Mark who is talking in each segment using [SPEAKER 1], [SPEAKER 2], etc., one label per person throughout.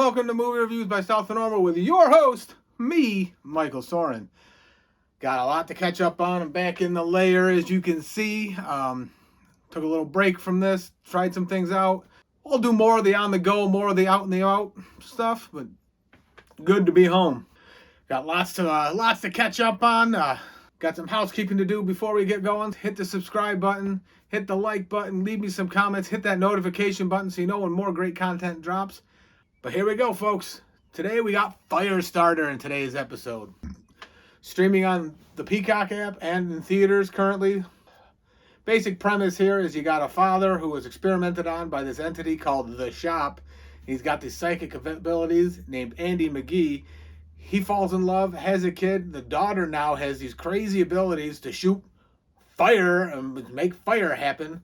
[SPEAKER 1] welcome to Movie Reviews by South and Normal with your host, me, Michael Soren. Got a lot to catch up on. I'm back in the layer, as you can see. Took a little break from this, tried some things out. We'll do more of the on-the-go, more of the out stuff, but good to be home. Got lots to catch up on. Got some housekeeping to do before we get going. Hit the subscribe button, hit the like button, leave me some comments, hit that notification button so you know when more great content drops. But here we go, folks. Today we got Firestarter in today's episode. Streaming on the Peacock app and in theaters currently. Basic premise here is you got a father who was experimented on by this entity called The Shop. He's got these psychic abilities named Andy McGee. He falls in love, has a kid. The daughter now has these crazy abilities to shoot fire and make fire happen.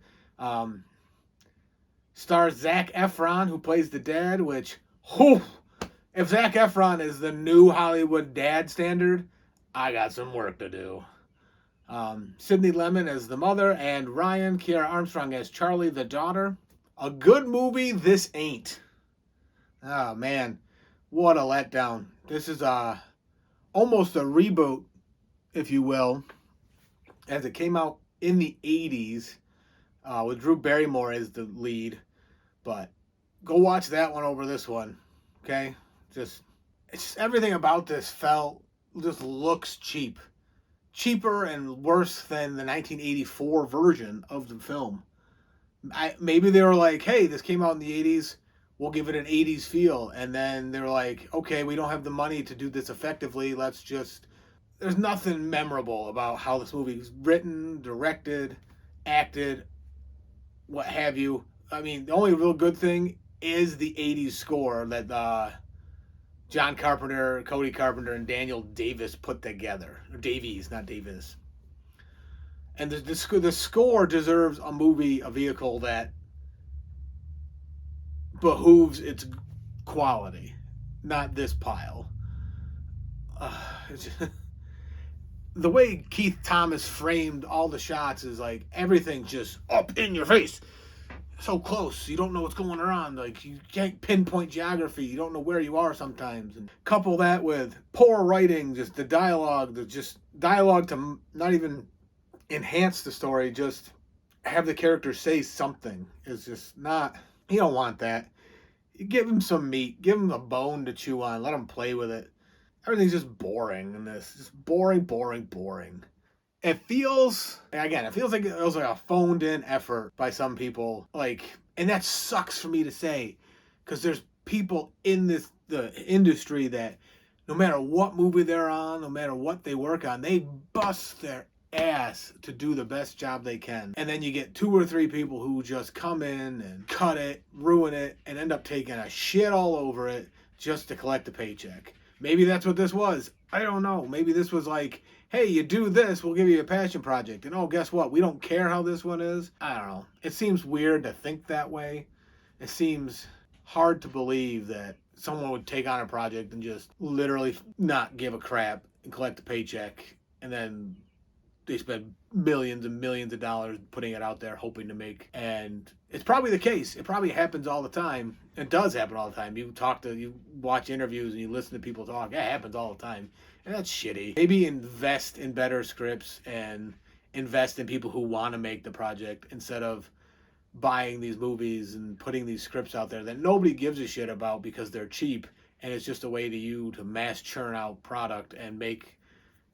[SPEAKER 1] Stars Zac Efron, who plays the dad, which, if Zac Efron is the new Hollywood dad standard, I got some work to do. Sydney Lemon as the mother, and Kiara Armstrong as Charlie, the daughter. A good movie, this ain't. Oh, man. What a letdown. This is almost a reboot, if you will, as it came out in the 80s with Drew Barrymore as the lead. But go watch that one over this one, okay? It's just everything about this just looks cheap. Cheaper and worse than the 1984 version of the film. Maybe they were like, hey, this came out in the 80s. We'll give it an 80s feel. And then they're like, okay, we don't have the money to do this effectively. There's nothing memorable about how this movie was written, directed, acted, what have you. I mean, the only real good thing is the 80s score that John Carpenter, Cody Carpenter, and Daniel Davis put together. Davies, not Davis. And the score deserves a vehicle that behooves its quality, not this pile. The way Keith Thomas framed all the shots is like everything's just up in your face. So close, you don't know what's going on. Like, you can't pinpoint geography. You don't know where you are sometimes. And couple that with poor writing, just the dialogue to not even enhance the story, just have the character say something. Is just not, you don't want that. You give him some meat, give him a bone to chew on, let him play with it. Everything's just boring in this. Just boring. It feels like it was like a phoned-in effort by some people. And that sucks for me to say, because there's people in the industry that no matter what movie they're on, no matter what they work on, they bust their ass to do the best job they can. And then you get 2 or 3 people who just come in and cut it, ruin it, and end up taking a shit all over it just to collect a paycheck. Maybe that's what this was. I don't know. Maybe this was like, hey, you do this, we'll give you a passion project. And guess what? We don't care how this one is. I don't know. It seems weird to think that way. It seems hard to believe that someone would take on a project and just literally not give a crap and collect a paycheck. And then they spend millions and millions of dollars putting it out there, hoping to make. And it's probably the case. It probably happens all the time. It does happen all the time. You watch interviews and you listen to people talk. It happens all the time. And that's shitty. Maybe invest in better scripts and invest in people who want to make the project instead of buying these movies and putting these scripts out there that nobody gives a shit about because they're cheap and it's just a way to mass churn out product and make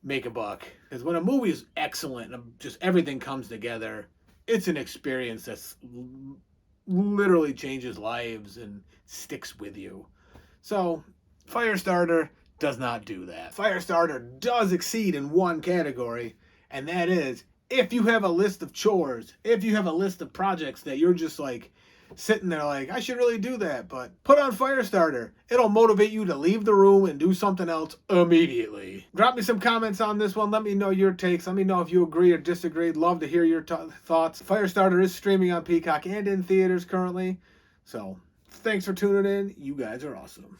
[SPEAKER 1] a buck. Because when a movie is excellent and just everything comes together, it's an experience that's literally changes lives and sticks with you. So Firestarter does not do that. Firestarter does exceed in one category, and that is if you have a list of chores, if you have a list of projects that you're just like sitting there like, I should really do that, but put on Firestarter. It'll motivate you to leave the room and do something else immediately. Drop me some comments on this one. Let me know your takes. Let me know if you agree or disagree. Love to hear your thoughts. Firestarter is streaming on Peacock and in theaters currently. So thanks for tuning in. You guys are awesome.